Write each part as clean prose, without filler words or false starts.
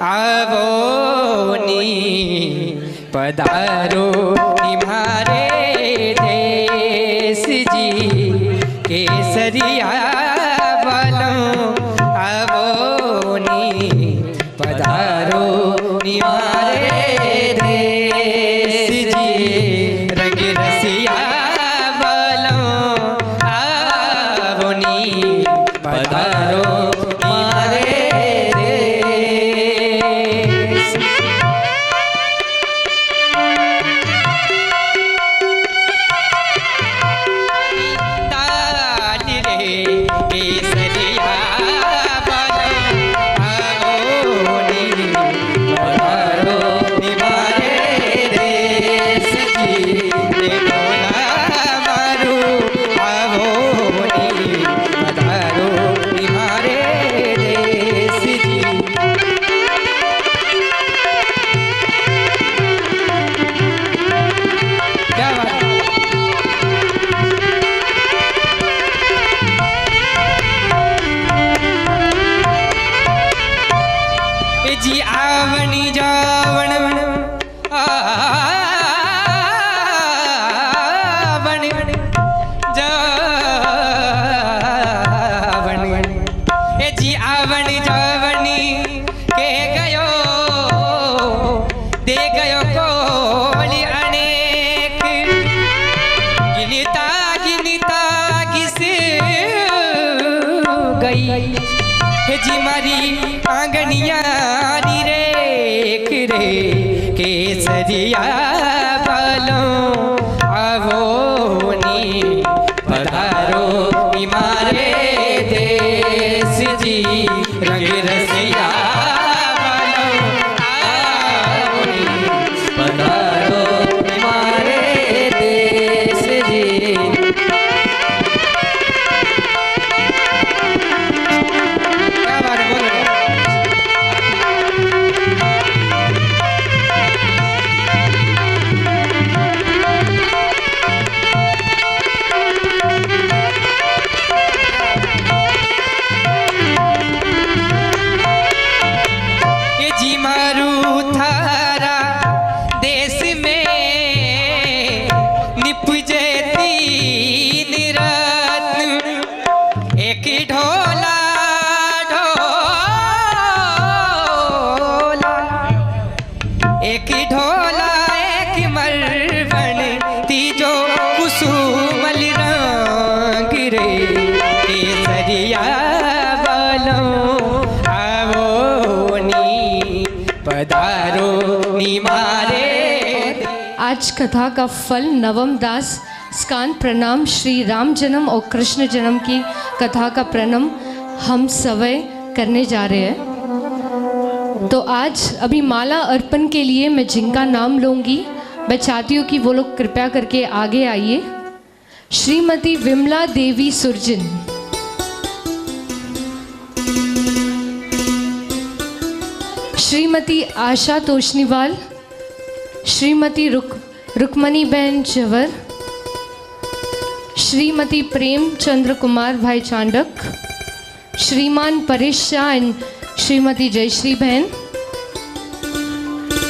आवोनी पधारो निमारे देश जी केसरिया बलों आवोनी पधारो निमारे देश जी रंग रसिया बलों आवोनी पधारो जी आवनी जावण आवण जावण ए जी आवण जावनी के गयो दे गयो कोली अनेक गिनता गिनता किस गई हे जी मारी आंगनिया केसरिया बलों आवोनी पधारो निमारे देश जी रंग रसिया बलों आवोनी पधारो निमारे देश जी। क्या बात है, बोलो। एक ढोला एक मरवन तीजो कुसुमल रंग रे केसरिया बलों आवोनी पधारो निमारे। आज कथा का फल नवम दास स्कान प्रणाम श्री राम जन्म और कृष्ण जन्म की कथा का प्रणम हम सवय करने जा रहे हैं। तो आज अभी माला अर्पण के लिए मैं जिनका नाम लूँगी मैं चाहती हूँ कि वो लोग कृपया करके आगे आइए। श्रीमती विमला देवी सुरजन, श्रीमती आशा तोशनीवाल, श्रीमती रुक्मणी बहन जवर, श्रीमती प्रेम चंद्र कुमार भाई चांडक, श्रीमान परेश शाह एंड श्रीमती जयश्री बहन,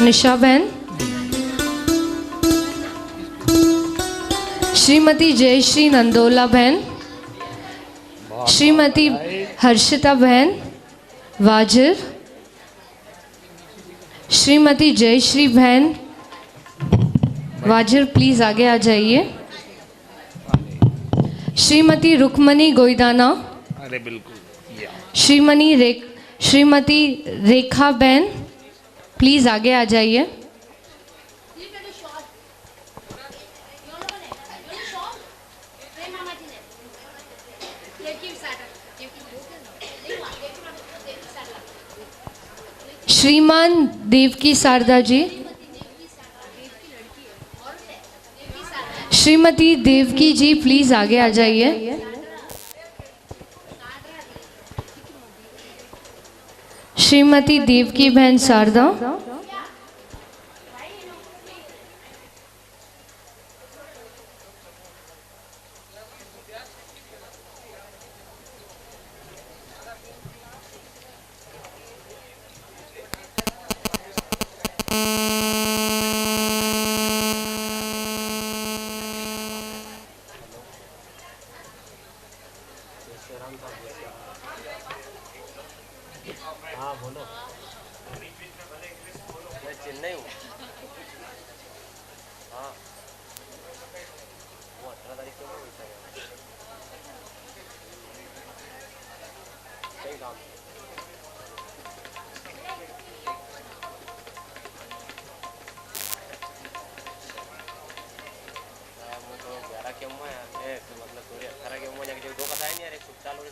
निशा बहन, श्रीमती जयश्री नंदोला बहन, श्रीमती हर्षिता बहन वाजिर, श्रीमती जयश्री बहन वाजिर प्लीज आगे आ जाइए। श्रीमती रुक्मणी गोइदाना, अरे बिल्कुल। श्रीमती रेखा बहन प्लीज आगे आ जाइए। श्रीमान देवकी शारदा जी, श्रीमती देवकी जी प्लीज आगे आ जाइए। श्रीमती देवकी बहन शारदा,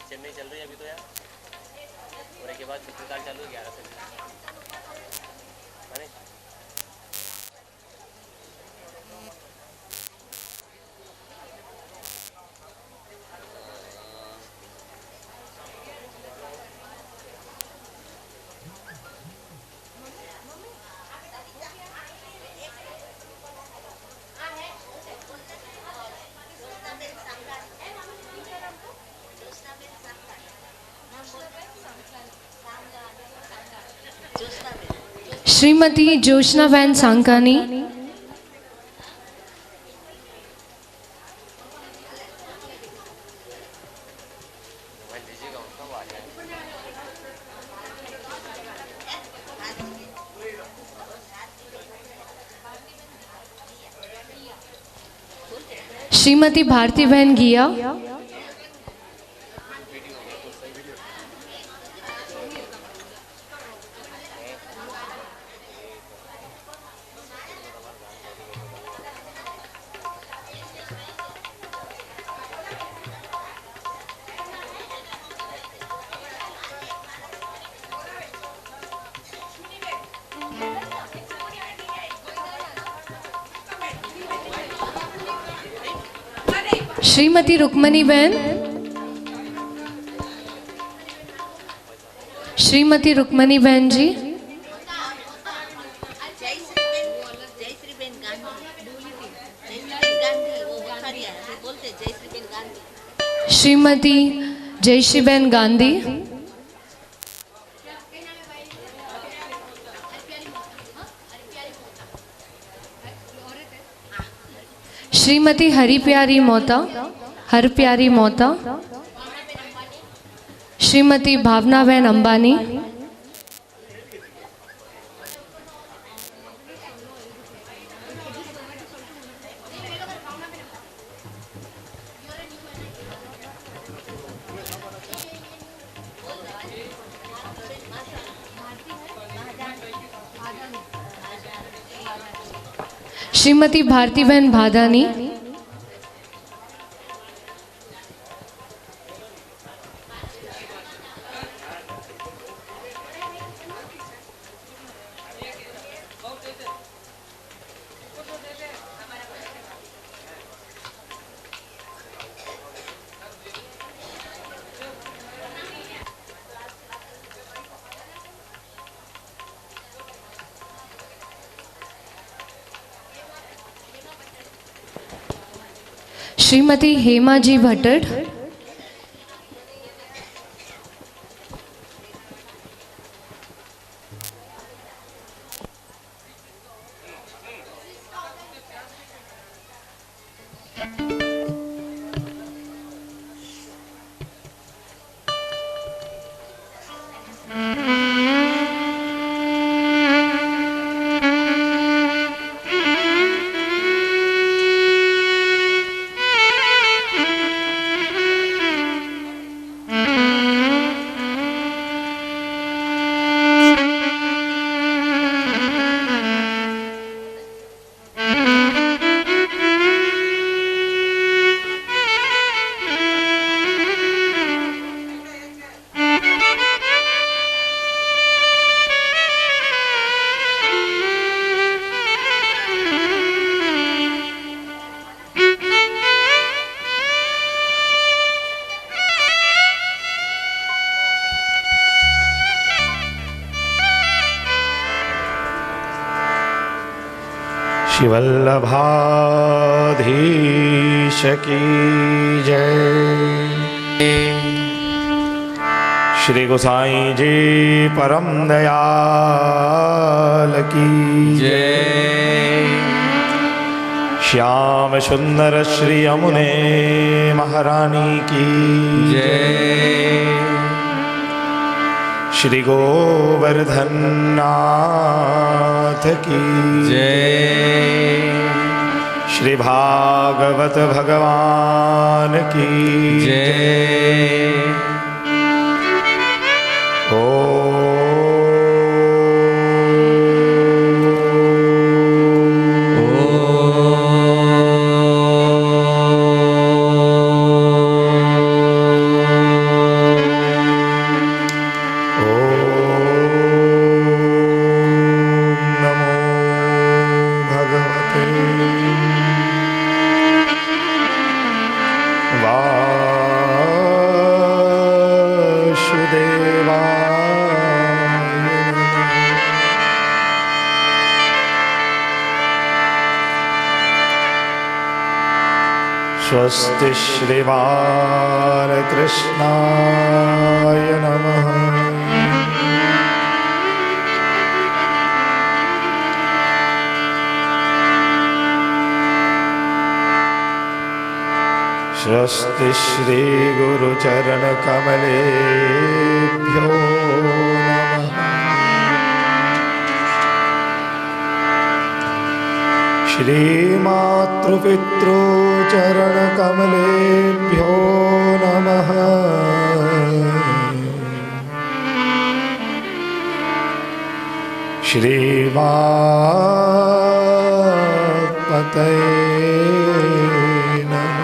चेन्नई चल रही है अभी तो यार, और एक के बाद छुट्टी साल चालू है 11 से। श्रीमती जोशनाबेन सांकानी, श्रीमती भारतीबेन घिया, श्रीमती रुक्मणीबेन, श्रीमती रुक्मणीबेन जी, श्रीमती जयश्रीबेन गांधी, श्रीमती हरिप्यारी मोता, हरप्यारी मोता, श्रीमती भावनाबेन अंबानी, श्रीमती भारतीबेन भादानी, श्रीमती हेमा जी भट्टड़, शिवल्लभाधीश की जय। श्री गोसाई जी परम दयाल की जय। श्याम सुंदर श्री यमुने महारानी की जय। श्री गोवर्धन नाथ की जय। श्री भागवत भगवान की जय। स्वस्ति श्री बालकृष्णाय नमः। स्वस्ति श्री गुरुचरणकमलेभ्यो नमः। श्रीमातृपितृ चरणकमलेभ्यो नमः। श्रीमापतये नमः।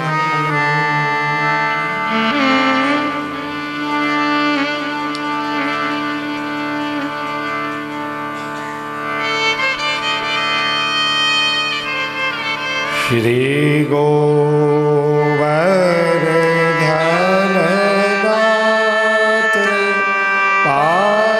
श्री गोवर्धननाथ पादयुगलम्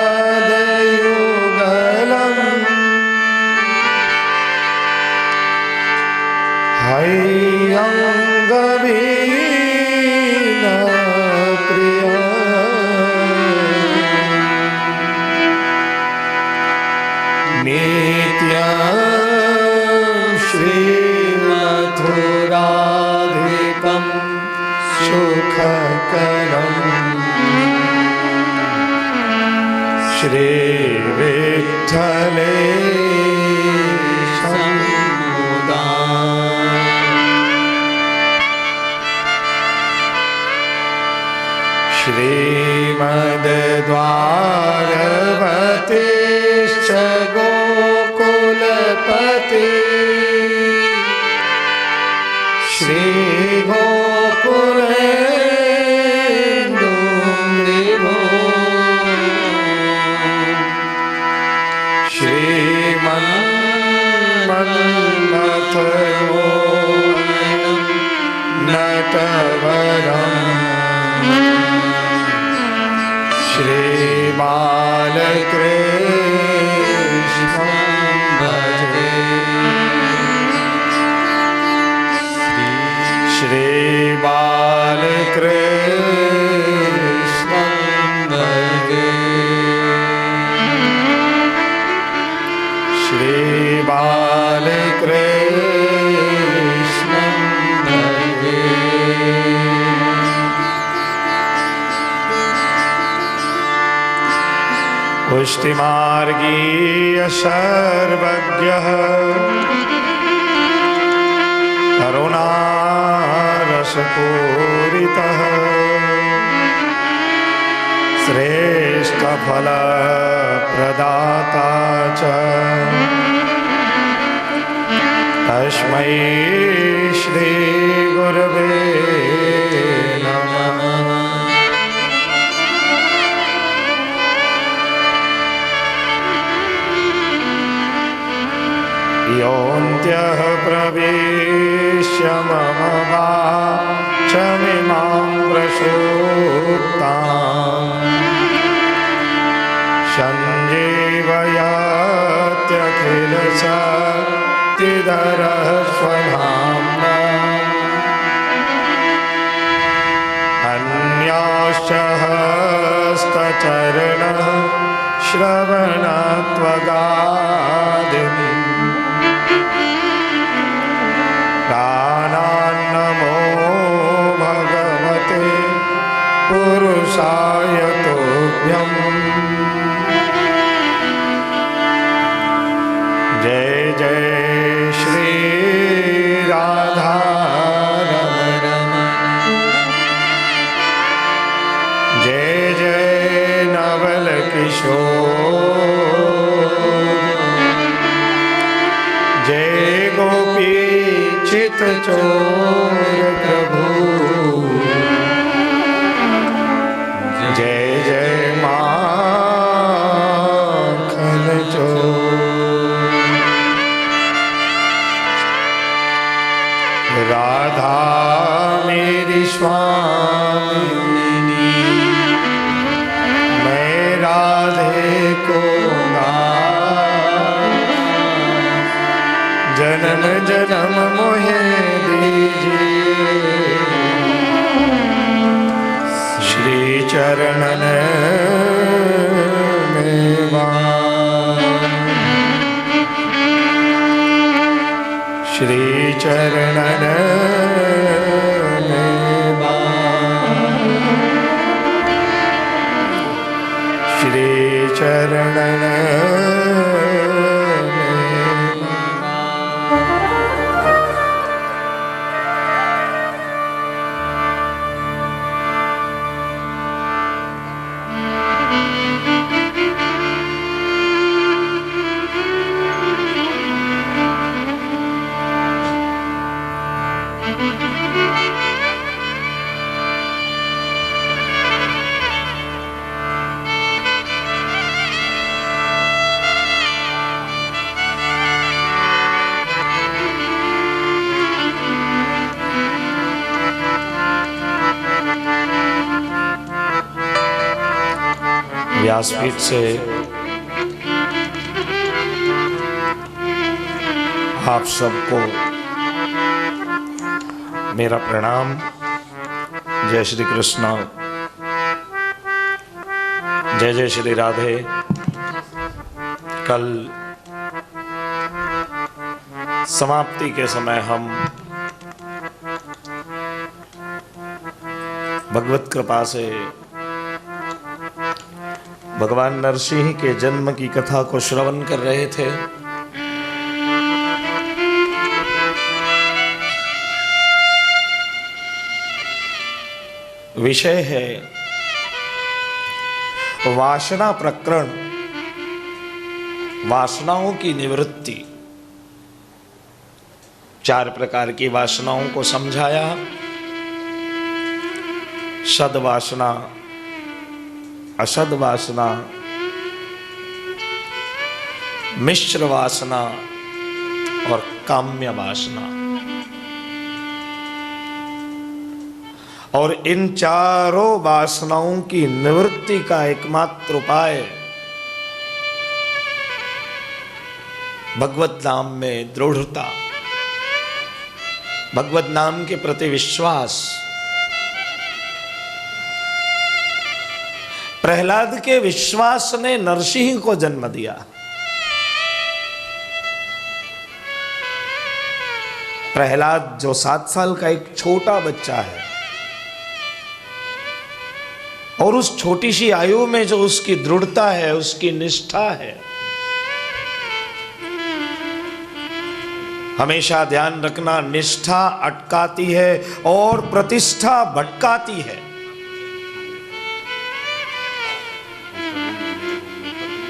हय्यङ्गवीणप्रिया नित्यं श्रीमथुराधिपं सुखकरम् श्रीविठ्ठलेशं मुदा। श्रीमद्द्वारवतीश्च गोकुलपति श्रीगोकुलेन्दुर्विभो श्रीमन्मथयो नटवरम् श्रीबालकृष्णं भजे। श्रीबालकृष्णं भजे। श्रीबालकृष्णं भजे। पुष्टिमार्गीय सर्वज्ञः करुणारसपूरितः श्रेष्ठफलप्रदाता च तस्मै श्रीगुरवे नमः। योऽन्त्यः प्रविश्य मम वाचमिमां प्रसूप्ताम् सञ्जीवयत्यखिलशक्तिधरः स्वधाम्ना अन्याश्च हस्तचरणः श्रवणत्वगादिन् प्राणान्नमो भगवते पुरुषाय तुभ्यम्। जय जय श्री राम चोर प्रभु जय जय माखन चोर। राधा मेरी स्वामिनी मैं राधे को जन्म जन्म मोहे दीजिए श्री चरणन में श्री चरणन में श्री चरणन व्यासपीठ से आप सबको मेरा प्रणाम। जय श्री कृष्ण, जय जय श्री राधे। कल समाप्ति के समय हम भगवत कृपा से भगवान नरसिंह के जन्म की कथा को श्रवण कर रहे थे। विषय है वासना प्रकरण, वासनाओं की निवृत्ति। 4 प्रकार की वासनाओं को समझाया। सद्वासना, असद वासना, मिश्र वासना और काम्य वासना। और इन चारों वासनाओं की निवृत्ति का एकमात्र उपाय भगवत नाम में दृढ़ता, भगवत नाम के प्रति विश्वास। प्रहलाद के विश्वास ने नरसिंह को जन्म दिया। प्रहलाद जो 7 साल का एक छोटा बच्चा है और उस छोटी सी आयु में जो उसकी दृढ़ता है, उसकी निष्ठा है, हमेशा ध्यान रखना, निष्ठा अटकाती है और प्रतिष्ठा भटकाती है।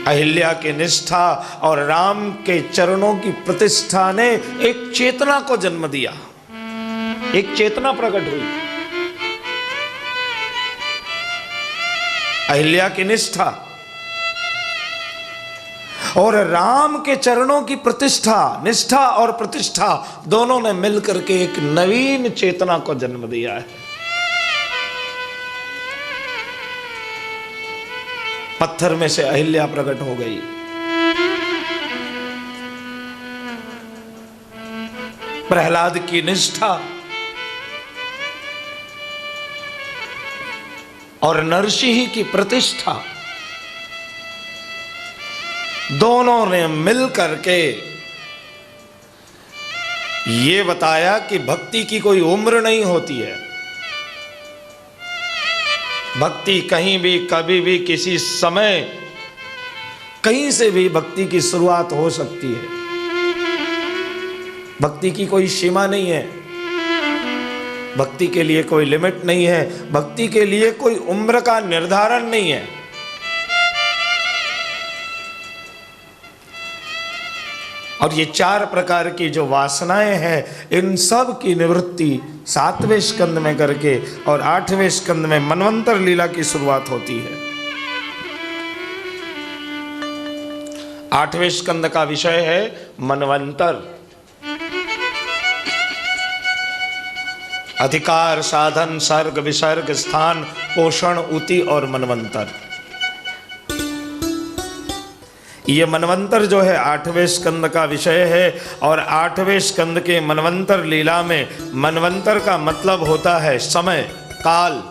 अहिल्या की निष्ठा और राम के चरणों की प्रतिष्ठा ने एक चेतना को जन्म दिया, एक चेतना प्रकट हुई। अहिल्या की निष्ठा और राम के चरणों की प्रतिष्ठा, निष्ठा और प्रतिष्ठा दोनों ने मिलकर के एक नवीन चेतना को जन्म दिया है। पत्थर में से अहिल्या प्रकट हो गई। प्रहलाद की निष्ठा और नरसिंह की प्रतिष्ठा दोनों ने मिलकर के ये बताया कि भक्ति की कोई उम्र नहीं होती है। भक्ति कहीं भी, कभी भी, किसी समय, कहीं से भी भक्ति की शुरुआत हो सकती है। भक्ति की कोई सीमा नहीं है, भक्ति के लिए कोई लिमिट नहीं है, भक्ति के लिए कोई उम्र का निर्धारण नहीं है। और ये 4 प्रकार की जो वासनाएं हैं, इन सब की निवृत्ति 7वें स्कंद में करके और 8वें स्कंद में मनवंतर लीला की शुरुआत होती है। 8वें स्कंद का विषय है मनवंतर। अधिकार, साधन, सर्ग, विसर्ग, स्थान, पोषण, उति और मनवंतर। ये मनवंतर जो है 8वें स्कंद का विषय है। और 8वें स्कंद के मनवंतर लीला में मनवंतर का मतलब होता है समय, काल।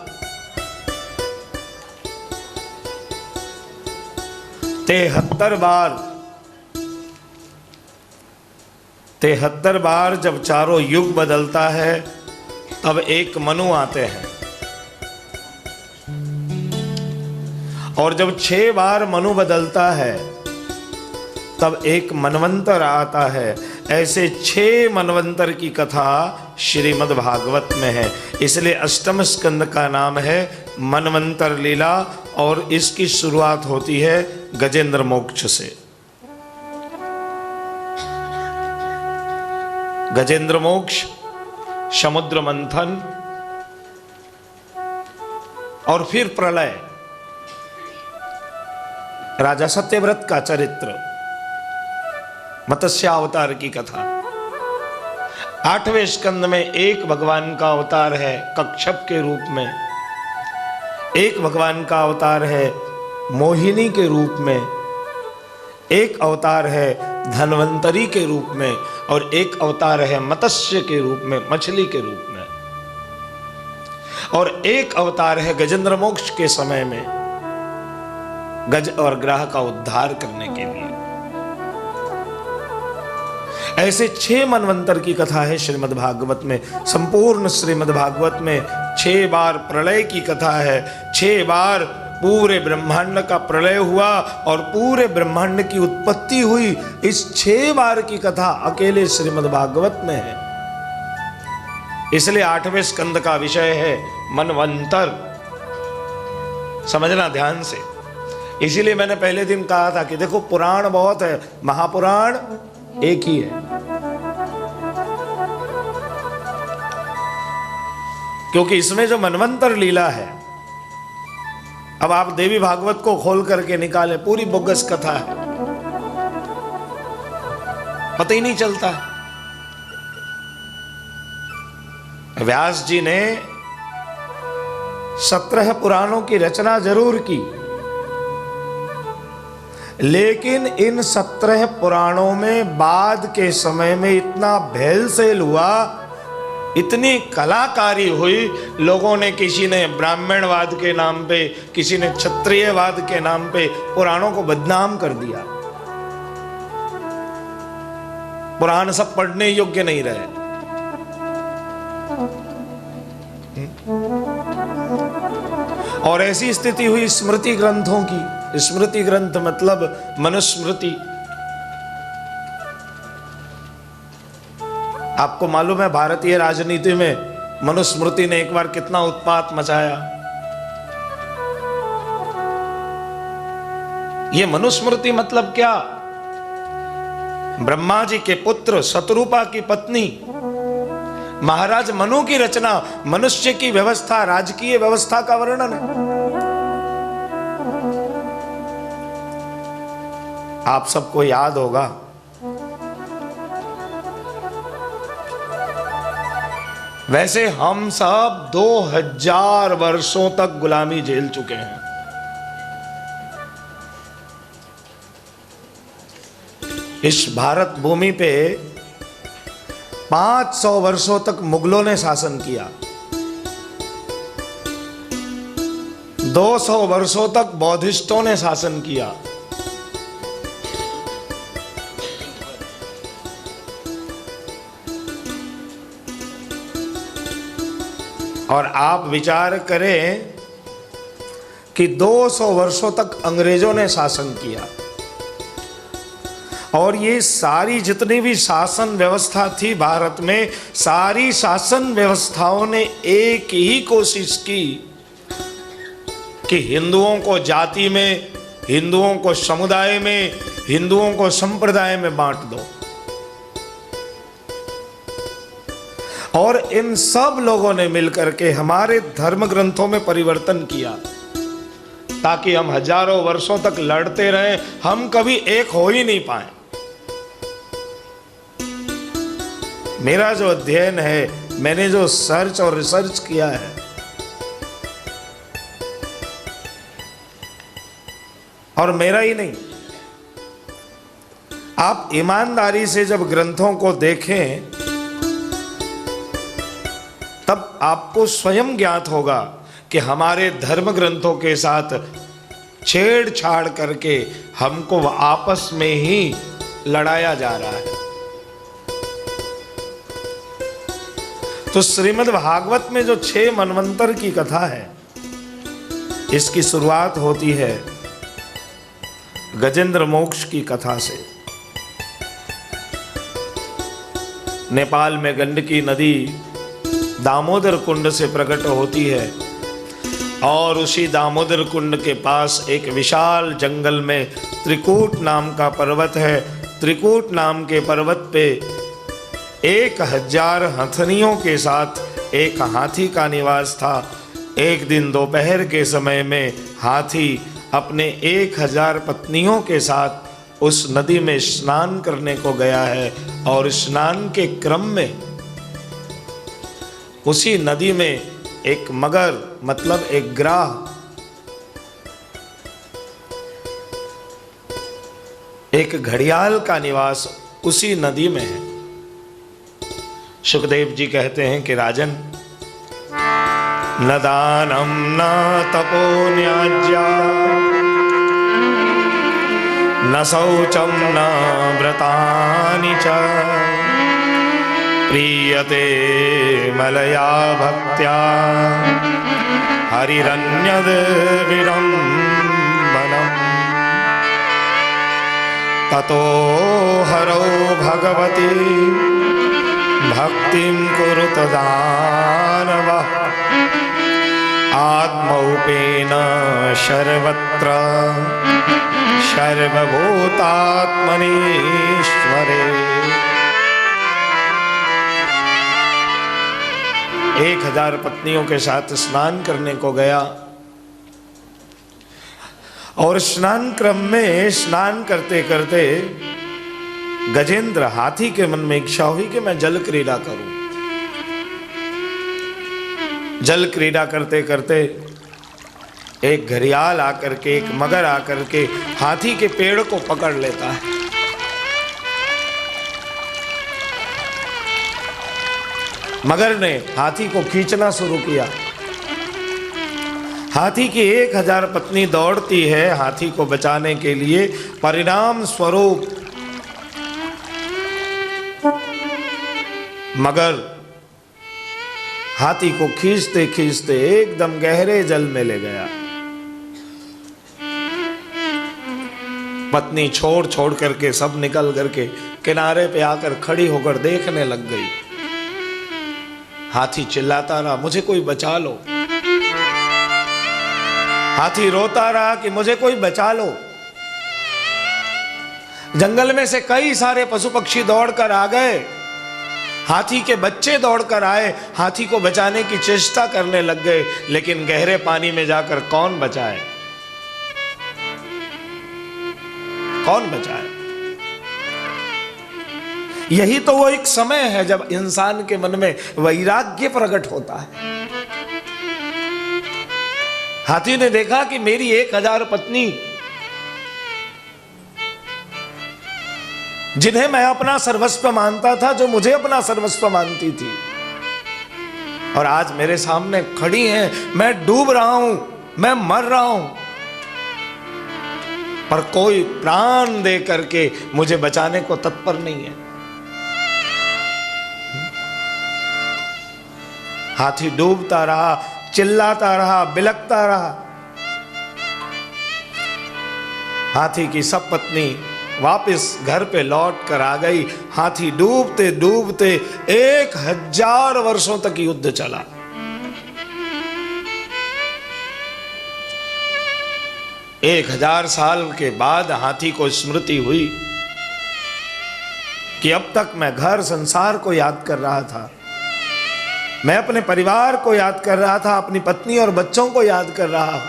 73 बार जब चारों युग बदलता है तब एक मनु आते हैं। और जब 6 बार मनु बदलता है तब एक मनवंतर आता है। ऐसे 6 मनवंतर की कथा श्रीमद् भागवत में है। इसलिए 8वें स्कंद का नाम है मनवंतर लीला और इसकी शुरुआत होती है गजेंद्र मोक्ष से। गजेंद्र मोक्ष, समुद्र मंथन और फिर प्रलय, राजा सत्यव्रत का चरित्र, मत्स्यावतार की कथा। 8वें स्कंद में एक भगवान का अवतार है कच्छप के रूप में, एक भगवान का अवतार है मोहिनी के रूप में, एक अवतार है धन्वंतरी के रूप में और एक अवतार है मत्स्य के रूप में, मछली के रूप में, और एक अवतार है गजेंद्र मोक्ष के समय में गज और ग्रह का उद्धार करने के लिए। ऐसे 6 मनवंतर की कथा है श्रीमद् भागवत में। संपूर्ण श्रीमद् भागवत में 6 बार प्रलय की कथा है। 6 बार पूरे ब्रह्मांड का प्रलय हुआ और पूरे ब्रह्मांड की उत्पत्ति हुई। इस 6 बार की कथा अकेले श्रीमद् भागवत में है। इसलिए 8वें स्कंद का विषय है मनवंतर। समझना ध्यान से। इसीलिए मैंने पहले दिन कहा था कि देखो पुराण बहुत है, महापुराण एक ही है। क्योंकि इसमें जो मनवंतर लीला है, अब आप देवी भागवत को खोल करके निकाले, पूरी बोगस कथा है, पता ही नहीं चलता। व्यास जी ने 17 पुराणों की रचना जरूर की, लेकिन इन 17 पुराणों में बाद के समय में इतना भेलसेल हुआ, इतनी कलाकारी हुई, लोगों ने, किसी ने ब्राह्मणवाद के नाम पे, किसी ने क्षत्रियवाद के नाम पे पुराणों को बदनाम कर दिया। पुराण सब पढ़ने योग्य नहीं रहे। और ऐसी स्थिति हुई स्मृति ग्रंथों की। स्मृति ग्रंथ मतलब मनुस्मृति। आपको मालूम है भारतीय राजनीति में मनुस्मृति ने एक बार कितना उत्पात मचाया। ये मनुस्मृति मतलब क्या? ब्रह्मा जी के पुत्र शतरूपा की पत्नी महाराज मनु की रचना, मनुष्य की व्यवस्था, राजकीय व्यवस्था का वर्णन है। आप सबको याद होगा वैसे हम सब 2000 वर्षों तक गुलामी झेल चुके हैं। इस भारत भूमि पे 500 वर्षों तक मुगलों ने शासन किया, 200 वर्षों तक बौद्धिस्टों ने शासन किया, और आप विचार करें कि 200 वर्षों तक अंग्रेजों ने शासन किया, और ये सारी जितनी भी शासन व्यवस्था थी भारत में, सारी शासन व्यवस्थाओं ने एक ही कोशिश की कि हिंदुओं को जाति में, हिंदुओं को समुदाय में, हिंदुओं को संप्रदाय में बांट दो। और इन सब लोगों ने मिलकर के हमारे धर्म ग्रंथों में परिवर्तन किया ताकि हम हजारों वर्षों तक लड़ते रहें, हम कभी एक हो ही नहीं पाए। मेरा जो अध्ययन है, मैंने जो सर्च और रिसर्च किया है, और मेरा ही नहीं, आप ईमानदारी से जब ग्रंथों को देखें तब आपको स्वयं ज्ञात होगा कि हमारे धर्म ग्रंथों के साथ छेड़छाड़ करके हमको आपस में ही लड़ाया जा रहा है। तो श्रीमद् भागवत में जो 6 मनवंतर की कथा है, इसकी शुरुआत होती है गजेंद्र मोक्ष की कथा से। नेपाल में गंडकी नदी दामोदर कुंड से प्रकट होती है और उसी दामोदर कुंड के पास एक विशाल जंगल में त्रिकूट नाम का पर्वत है। त्रिकूट नाम के पर्वत पे 1000 हथनियों के साथ एक हाथी का निवास था। एक दिन दोपहर के समय में हाथी अपने 1000 पत्नियों के साथ उस नदी में स्नान करने को गया है और स्नान के क्रम में उसी नदी में एक मगर मतलब एक ग्राह एक घड़ियाल का निवास उसी नदी में है। सुखदेव जी कहते हैं कि राजन, न दानम न तपो न्याज्या न शौचम न व्रतानि च प्रीयते मलया भक्त्या हरिरन्यद विडम्बनम् ततो हरौ भगवती भक्तिं कुरुत दानवः आत्मौपेन सर्वत्र सर्वभूतात्मनीश्वरे। 1000 पत्नियों के साथ स्नान करने को गया और स्नान क्रम में स्नान करते करते गजेंद्र हाथी के मन में इच्छा हुई कि मैं जल क्रीड़ा करूं। जल क्रीड़ा करते करते एक घड़ियाल आकर के, एक मगर आकर के हाथी के पेड़ को पकड़ लेता है। मगर ने हाथी को खींचना शुरू किया। हाथी की 1000 पत्नी दौड़ती है हाथी को बचाने के लिए। परिणाम स्वरूप मगर हाथी को खींचते खींचते एकदम गहरे जल में ले गया। पत्नी छोड़ छोड़ करके सब निकल करके किनारे पे आकर खड़ी होकर देखने लग गई। हाथी चिल्लाता रहा, मुझे कोई बचा लो। हाथी रोता रहा कि मुझे कोई बचा लो। जंगल में से कई सारे पशु पक्षी दौड़कर आ गए। हाथी के बच्चे दौड़कर आए, हाथी को बचाने की चेष्टा करने लग गए, लेकिन गहरे पानी में जाकर कौन बचाए? कौन बचाए? यही तो वो एक समय है जब इंसान के मन में वैराग्य प्रकट होता है। हाथी ने देखा कि मेरी 1000 पत्नी, जिन्हें मैं अपना सर्वस्व मानता था, जो मुझे अपना सर्वस्व मानती थी, और आज मेरे सामने खड़ी हैं। मैं डूब रहा हूं, मैं मर रहा हूं, पर कोई प्राण दे करके मुझे बचाने को तत्पर नहीं है। हाथी डूबता रहा, चिल्लाता रहा, बिलकता रहा। हाथी की सब पत्नी वापस घर पे लौट कर आ गई। हाथी डूबते डूबते 1000 वर्षों तक युद्ध चला। एक 1000 साल के बाद हाथी को स्मृति हुई कि अब तक मैं घर संसार को याद कर रहा था, मैं अपने परिवार को याद कर रहा था, अपनी पत्नी और बच्चों को याद कर रहा हूं,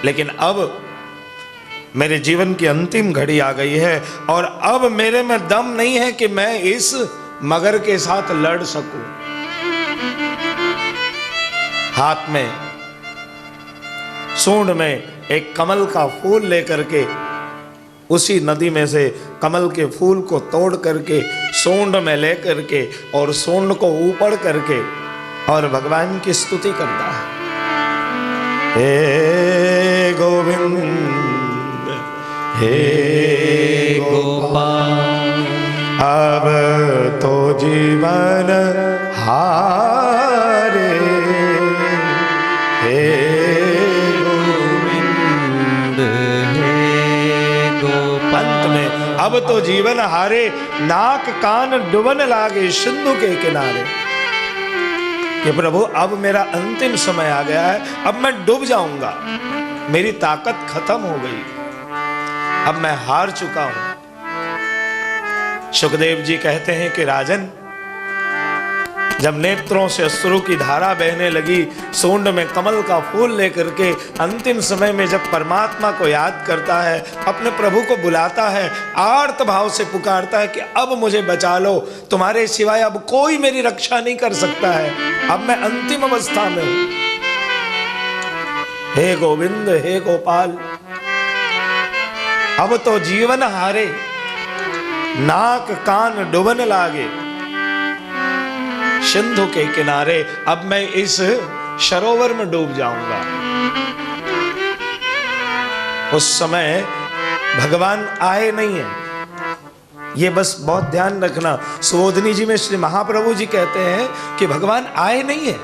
लेकिन अब मेरे जीवन की अंतिम घड़ी आ गई है और अब मेरे में दम नहीं है कि मैं इस मगर के साथ लड़ सकूं। हाथ में, सूंड में एक कमल का फूल लेकर के उसी नदी में से कमल के फूल को तोड़ करके सूंड में ले करके और सूंड को ऊपर करके और भगवान की स्तुति करता है। हे गोविंद हे गोपाल, अब तो जीवन हारे, हे गोविंद हे गोपाल। अंत में अब तो जीवन हारे, नाक कान डुबन लागे सिंधु के किनारे, कि प्रभु अब मेरा अंतिम समय आ गया है, अब मैं डूब जाऊंगा, मेरी ताकत खत्म हो गई, अब मैं हार चुका हूं। सुखदेव जी कहते हैं कि राजन, जब नेत्रों से अश्रु की धारा बहने लगी, सूंड में कमल का फूल लेकर के अंतिम समय में जब परमात्मा को याद करता है, अपने प्रभु को बुलाता है, आर्त भाव से पुकारता है कि अब मुझे बचा लो, तुम्हारे सिवाय अब कोई मेरी रक्षा नहीं कर सकता है, अब मैं अंतिम अवस्था में हूं। हे गोविंद हे गोपाल, अब तो जीवन हारे, नाक कान डुबन लागे सिंधु के किनारे, अब मैं इस सरोवर में डूब जाऊंगा। उस समय भगवान आए नहीं है, ये बस बहुत ध्यान रखना। सुबोधनी जी में श्री महाप्रभु जी कहते हैं कि भगवान आए नहीं है।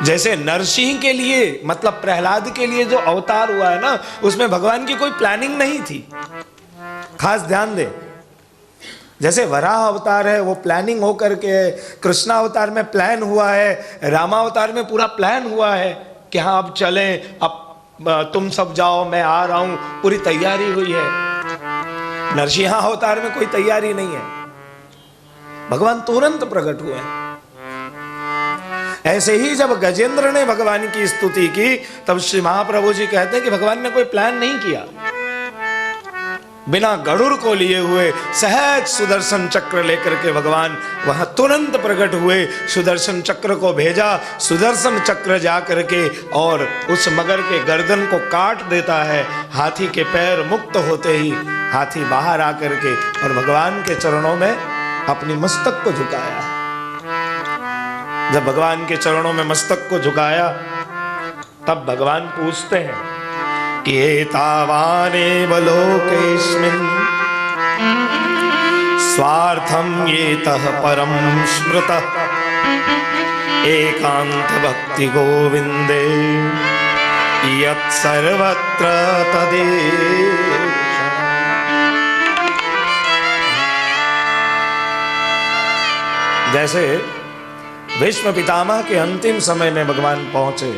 जैसे नरसिंह के लिए, मतलब प्रहलाद के लिए जो अवतार हुआ है ना, उसमें भगवान की कोई प्लानिंग नहीं थी। खास ध्यान दे, जैसे वराह अवतार है वो प्लानिंग हो करके है, कृष्णा अवतार में प्लान हुआ है, रामावतार में पूरा प्लान हुआ है कि हाँ अब चलें, अब तुम सब जाओ मैं आ रहा हूं, पूरी तैयारी हुई है। नरसिंह अवतार में कोई तैयारी नहीं है, भगवान तुरंत प्रकट हुए। ऐसे ही जब गजेंद्र ने भगवान की स्तुति की, तब श्री महाप्रभु जी कहते हैं कि भगवान ने कोई प्लान नहीं किया, बिना गरुड़ को लिए हुए सहज सुदर्शन चक्र लेकर के भगवान वहां तुरंत प्रकट हुए। सुदर्शन चक्र को भेजा, सुदर्शन चक्र जा करके और उस मगर के गर्दन को काट देता है। हाथी के पैर मुक्त होते ही हाथी बाहर आकर के और भगवान के चरणों में अपनी मस्तक को झुकाया। जब भगवान के चरणों में मस्तक को झुकाया, तब भगवान पूछते हैं कि एतावानेव लोकेस्मिन् स्वार्थं येतः परं स्मृतः एकांत भक्ति गोविंदे यत् सर्वत्र तदेव। जैसे भीष्म पितामह के अंतिम समय में भगवान पहुंचे,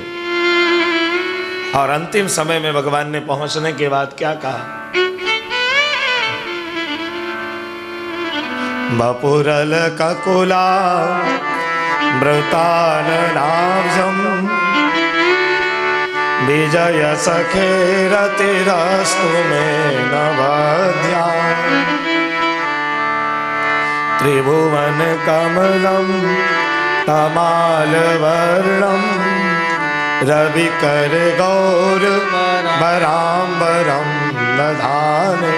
और अंतिम समय में भगवान ने पहुंचने के बाद क्या कहा? बपुरल ककुला मृतान नाभ्यम विजय सखे रतिरस्तु में नवध्या त्रिभुवन कमलम तमाल वर्णम रवि कर गौर बराम्बरम दधाने।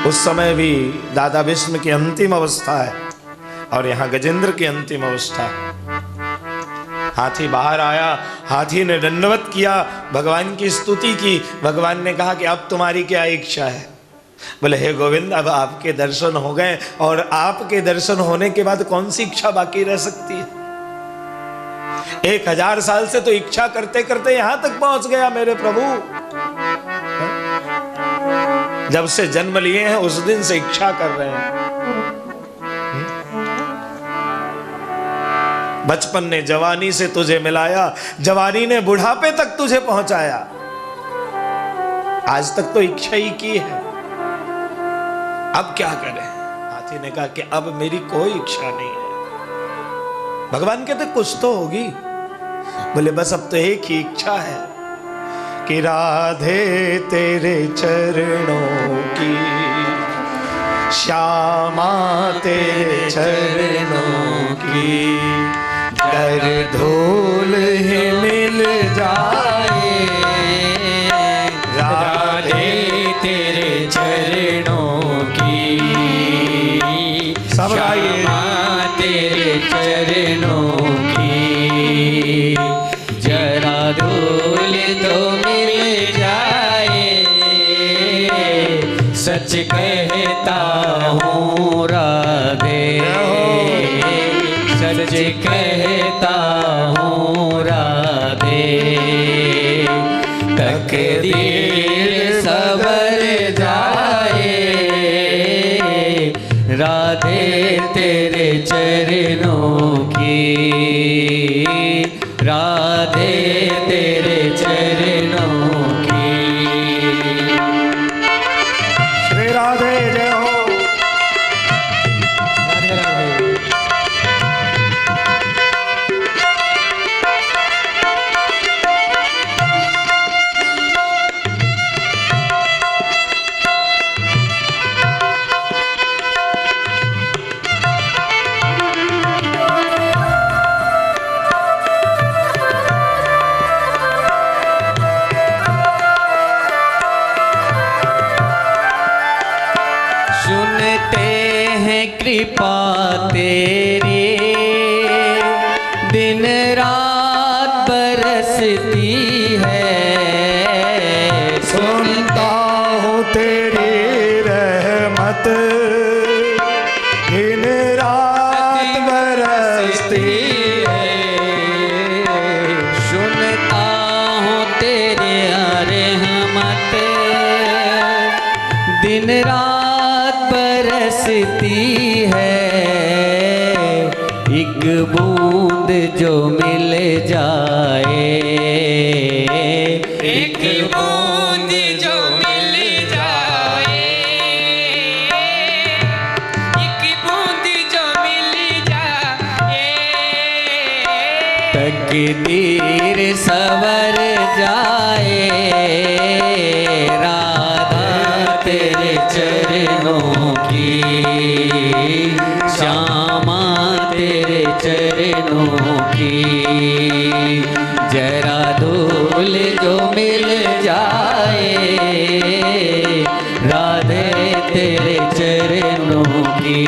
उस समय भी दादा भीष्म की अंतिम अवस्था है और यहाँ गजेंद्र की अंतिम अवस्था है। हाथी बाहर आया, हाथी ने दंडवत किया, भगवान की स्तुति की। भगवान ने कहा कि अब तुम्हारी क्या इच्छा है? बोले हे गोविंद, अब आपके दर्शन हो गए और आपके दर्शन होने के बाद कौन सी इच्छा बाकी रह सकती है? 1000 साल से तो इच्छा करते करते यहां तक पहुंच गया मेरे प्रभु। जब से जन्म लिए हैं उस दिन से इच्छा कर रहे हैं। बचपन ने जवानी से तुझे मिलाया, जवानी ने बुढ़ापे तक तुझे पहुंचाया। आज तक तो इच्छा ही की है, अब क्या करें? दासी ने कहा कि अब मेरी कोई इच्छा नहीं है। भगवान कहते कुछ तो होगी। बोले बस अब तो एक ही इच्छा है कि राधे तेरे चरणों की, श्यामा तेरे चरणों की, कर धूल ही मिल जाए, राधे तेरे चरणों की, सब गाइए। श्यामा तेरे चरणों की, जरा धूल तो मिल जाए, सच कहता हूँ राधे, सच कहता हूँ राधे, तकदीर सवर जाए, राधे तेरे चरणों की, राधे तेरे चरणों की। श्री राधे जय हो। राधे राधे। सुनते हैं कृपा तेरी, दिन रात बरसती है, सुनता हूँ तेरी रहमत, दिन रात बरसती है, सुनता हूँ तेरी रहमत, दिन रात बरसती है, एक बूंद जो मिल जाए, एक बूंद जो मिल जाए, एक बूंद जो मिल जाए, तकदीर सवर जाए, राधा तेरे चरणों की, श्यामा तेरे चरणों की, जरा धूल जो मिल जाए, राधे तेरे चरणों की।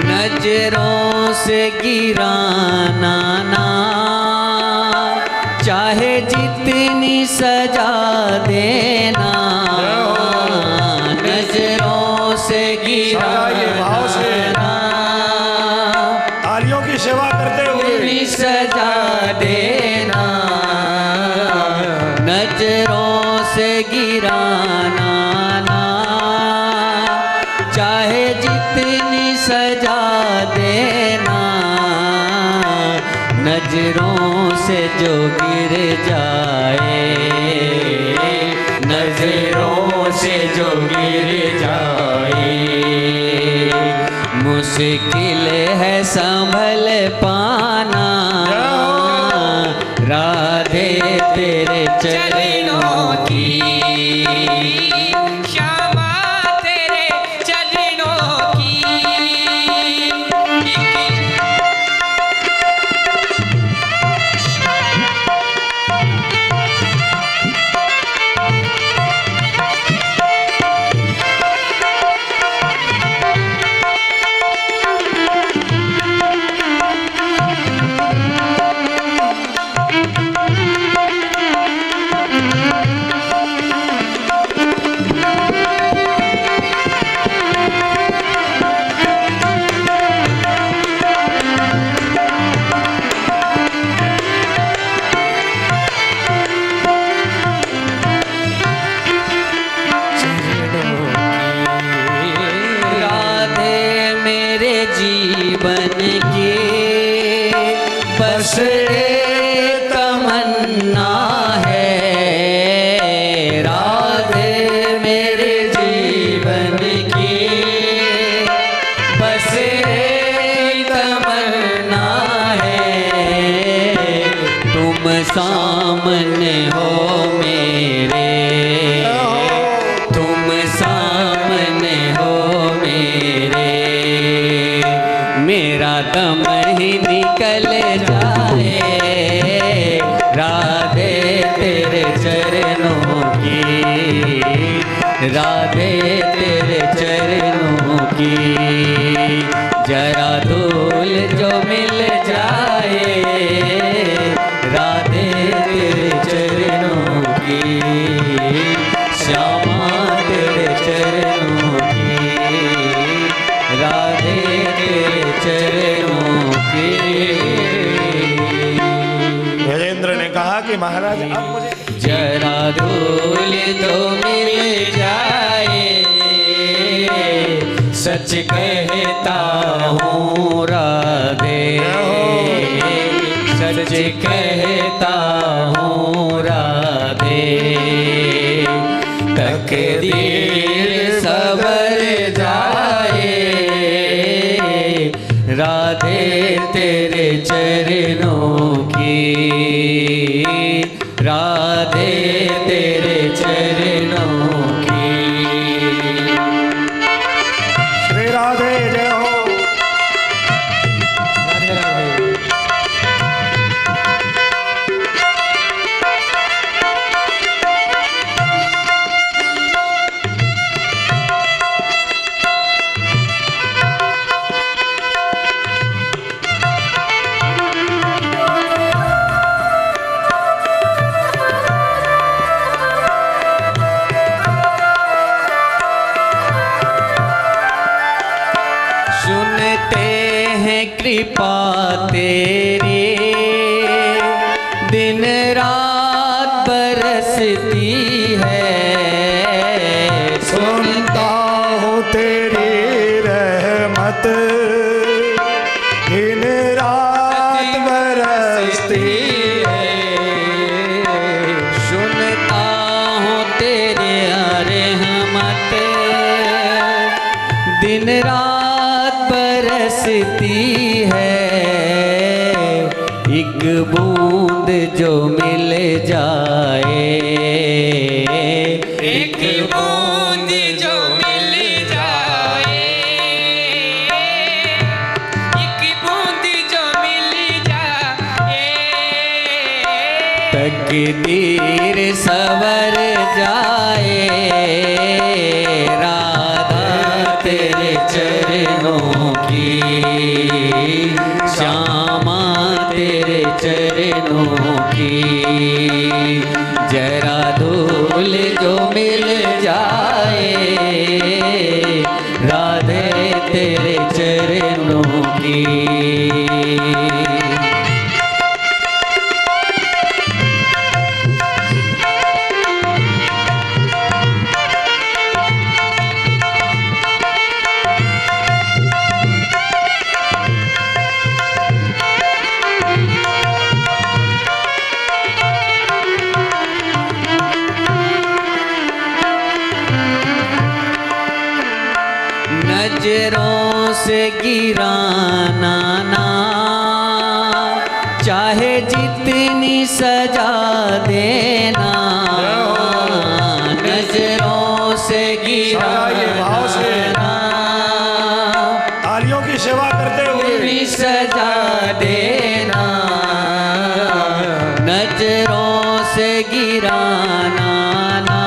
नजरों से गिराना ना, चाहे जितनी सजा देना, नजरों से गिराना, तालियों की सेवा करते हुए जितनी सजा देना, नजरों से गिराना ना, चाहे जितनी सजा देना, नजरों से जो गिर जाए, नजरों से जो गिर जाए, मुश्किल है संभल पाना, राधे तेरे चरणों की, श्यामा तेरे चरणों की, सामने हो मेरे, तुम सामने हो मेरे, मेरा दम ही निकल जाए राधे तेरे चरणों की, राधे तेरे चरणों की, जरा धूल जो मिल जाए राधे तेरे चरणों की, श्यामा तेरे चरणों की, राधे तेरे चरणों की। गजेंद्र ने कहा कि महाराज आप मुझे जरा धूल तो मिल जाए, सच कहता हूँ राधे, सच कहता हूँ राधे, तकदीर सवर जाए राधे तेरे चरणों की, राधे तेरे चरणों की। श्री राधे जय हो। राधे राधे। सुनते हैं कृपा तेरी, दिन रात बरसती है, सुनता हूँ तेरी रहमत दिन रात बरसती है, सुनता हूँ तेरी रहमत दिन रात बरसती है, एक बूंद जो मिल जाए, एक बूंद जो मिल जाए, एक बूंद जो मिल जाए, तकदीर सवर जाए राधा तेरे चरणों की, श्यामा तेरे चरणों की, जरा धूल जो मिल जाए राधे तेरे चरणों की। नजरों से गिराना ना, चाहे जितनी सजा देना, नजरों से गिराना, तालियों की सेवा करते हुए सजा देना, नजरों से गिराना ना,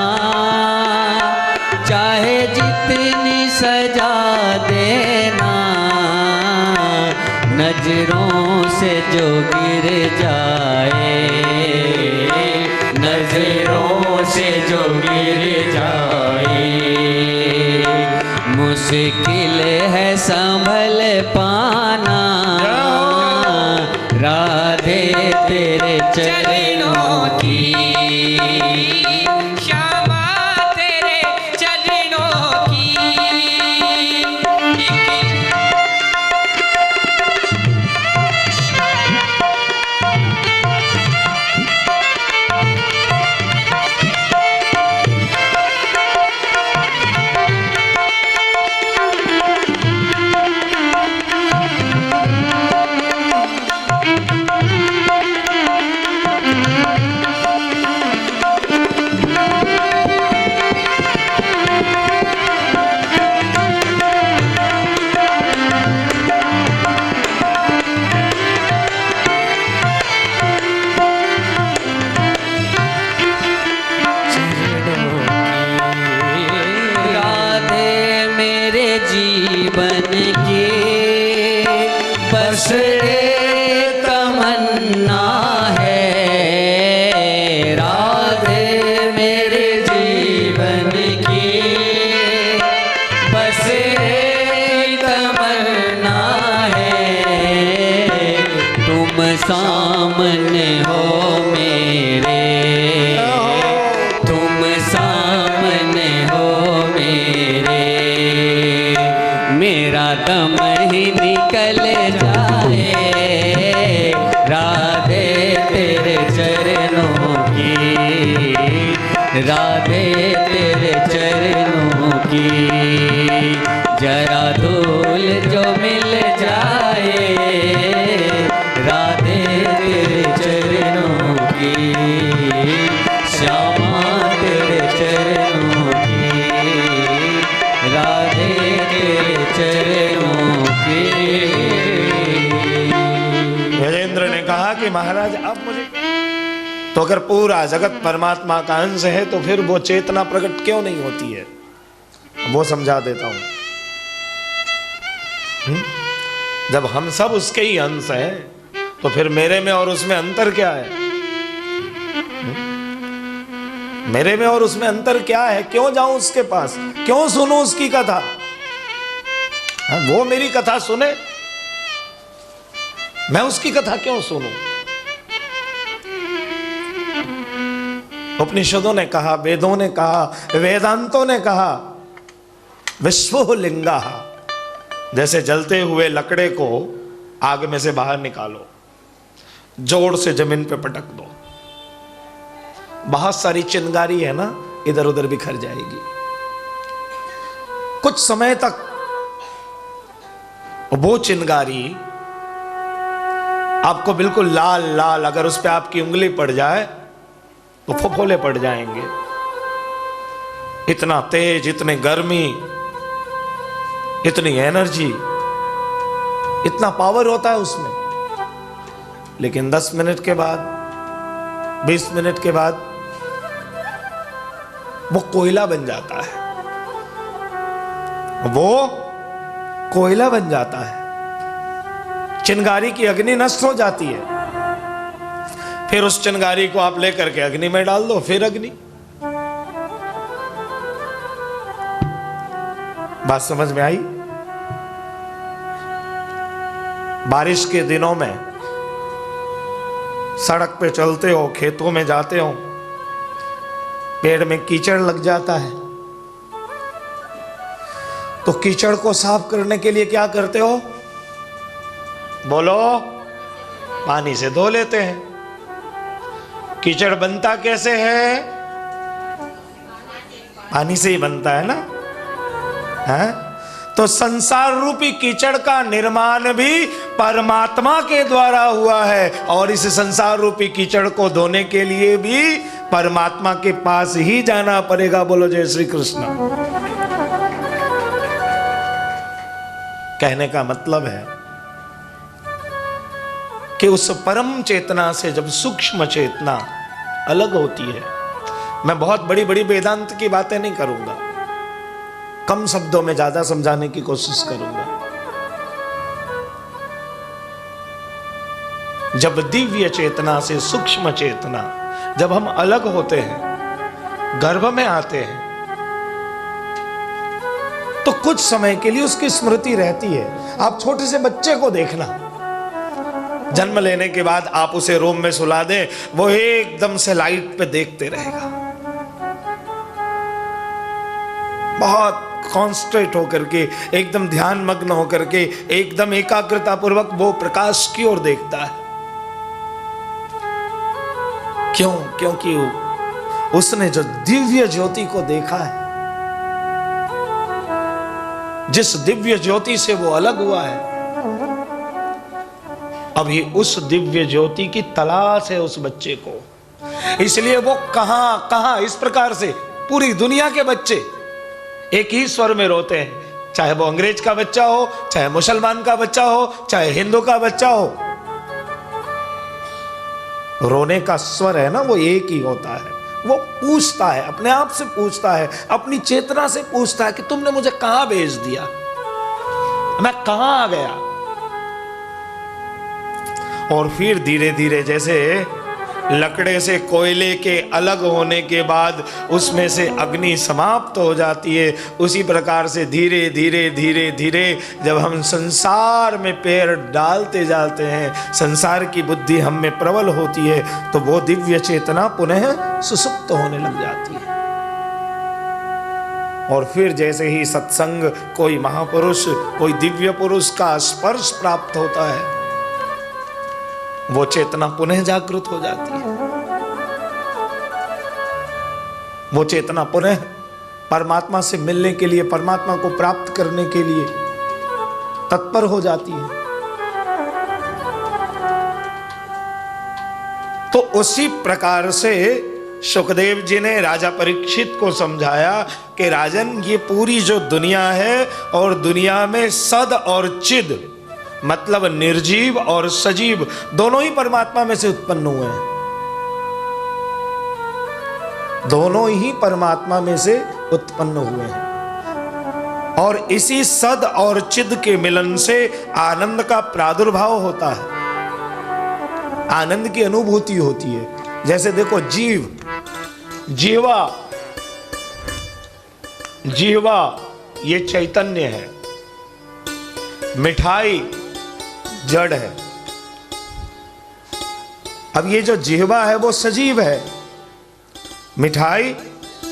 चाहे जितनी सजा देना, नजरों से जो गिर जाए, नजरों से जो गिर जाए, मुश्किल है संभल पाना राधे तेरे चरणों की, श्यामा तेरे चरणों की। मेरे, तुम सामने हो मेरे, मेरा दम ही निकल जाए राधे तेरे चरणों की, राधे तेरे चरणों की, जरा धूल जो मिल जाए राधे तेरे चरणों की, श्यामा तेरे चरणों की, राधे तेरे चरणों की। गजेंद्र ने कहा कि महाराज अब मुझे तो अगर पूरा जगत परमात्मा का अंश है तो फिर वो चेतना प्रकट क्यों नहीं होती है, वो समझा देता हूं। जब हम सब उसके ही अंश हैं तो फिर मेरे में और उसमें अंतर क्या है? मेरे में और उसमें अंतर क्या है? क्यों जाऊं उसके पास, क्यों सुनूं उसकी कथा? वो मेरी कथा सुने, मैं उसकी कथा क्यों सुनूं? उपनिषदों ने कहा, वेदों ने कहा, वेदांतों ने कहा, विश्व लिंगा, जैसे जलते हुए लकड़े को आग में से बाहर निकालो, जोड़ से जमीन पे पटक दो, बहुत सारी चिंगारी है ना, इधर उधर बिखर जाएगी। कुछ समय तक वो चिंगारी आपको बिल्कुल लाल लाल, अगर उस पर आपकी उंगली पड़ जाए तो फफोले पड़ जाएंगे। इतना तेज, इतनी गर्मी, इतनी एनर्जी, इतना पावर होता है उसमें। लेकिन 10 मिनट के बाद, 20 मिनट के बाद वो कोयला बन जाता है, वो कोयला बन जाता है। चिंगारी की अग्नि नष्ट हो जाती है, फिर उस चिंगारी को आप लेकर के अग्नि में डाल दो, फिर अग्नि। बात समझ में आई? बारिश के दिनों में सड़क पे चलते हो, खेतों में जाते हो, पेड़ में कीचड़ लग जाता है, तो कीचड़ को साफ करने के लिए क्या करते हो? बोलो। पानी से धो लेते हैं। कीचड़ बनता कैसे है? पानी से ही बनता है ना, है? तो संसार रूपी कीचड़ का निर्माण भी परमात्मा के द्वारा हुआ है, और इस संसार रूपी कीचड़ को धोने के लिए भी परमात्मा के पास ही जाना पड़ेगा। बोलो जय श्री कृष्ण। कहने का मतलब है कि उस परम चेतना से जब सूक्ष्म चेतना अलग होती है, मैं बहुत बड़ी बड़ी वेदांत की बातें नहीं करूंगा, कम शब्दों में ज्यादा समझाने की कोशिश करूंगा। जब दिव्य चेतना से सूक्ष्म चेतना, जब हम अलग होते हैं, गर्भ में आते हैं, तो कुछ समय के लिए उसकी स्मृति रहती है। आप छोटे से बच्चे को देखना, जन्म लेने के बाद आप उसे रूम में सुला दें, वो एकदम से लाइट पे देखते रहेगा, बहुत कॉन्सेंट्रेट होकर के, एकदम ध्यान मग्न होकर के, एकदम एकाग्रता पूर्वक वो प्रकाश की ओर देखता है। क्यों? क्योंकि उसने जो दिव्य ज्योति को देखा है, जिस दिव्य ज्योति से वो अलग हुआ है, अभी उस दिव्य ज्योति की तलाश है उस बच्चे को। इसलिए वो कहां इस प्रकार से पूरी दुनिया के बच्चे एक ही स्वर में रोते हैं, चाहे वो अंग्रेज का बच्चा हो, चाहे मुसलमान का बच्चा हो, चाहे हिंदू का बच्चा हो। रोने का स्वर है ना, वो एक ही होता है। वो पूछता है, अपने आप से पूछता है, अपनी चेतना से पूछता है कि तुमने मुझे कहां भेज दिया, मैं कहां आ गया। और फिर धीरे धीरे जैसे लकड़े से कोयले के अलग होने के बाद उसमें से अग्नि समाप्त हो जाती है, उसी प्रकार से धीरे धीरे धीरे धीरे जब हम संसार में पैर डालते जाते हैं, संसार की बुद्धि हम में प्रबल होती है, तो वो दिव्य चेतना पुनः सुसुप्त होने लग जाती है। और फिर जैसे ही सत्संग, कोई महापुरुष, कोई दिव्य पुरुष का स्पर्श प्राप्त होता है, वो चेतना पुनः जागृत हो जाती है। वो चेतना पुनः परमात्मा से मिलने के लिए, परमात्मा को प्राप्त करने के लिए तत्पर हो जाती है। तो उसी प्रकार से सुखदेव जी ने राजा परीक्षित को समझाया कि राजन, ये पूरी जो दुनिया है, और दुनिया में सद और चिद मतलब निर्जीव और सजीव दोनों ही परमात्मा में से उत्पन्न हुए हैं। दोनों ही परमात्मा में से उत्पन्न हुए हैं, और इसी सद और चिद के मिलन से आनंद का प्रादुर्भाव होता है, आनंद की अनुभूति होती है। जैसे देखो, जीवा ये चैतन्य है, मिठाई जड़ है। अब ये जो जिह्वा है वो सजीव है, मिठाई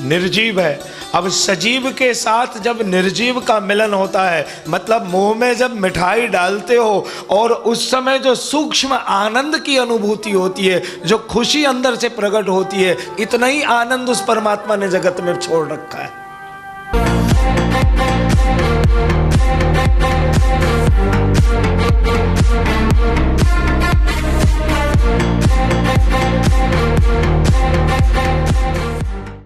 निर्जीव है। अब सजीव के साथ जब निर्जीव का मिलन होता है, मतलब मुंह में जब मिठाई डालते हो और उस समय जो सूक्ष्म आनंद की अनुभूति होती है, जो खुशी अंदर से प्रकट होती है, इतना ही आनंद उस परमात्मा ने जगत में छोड़ रखा है।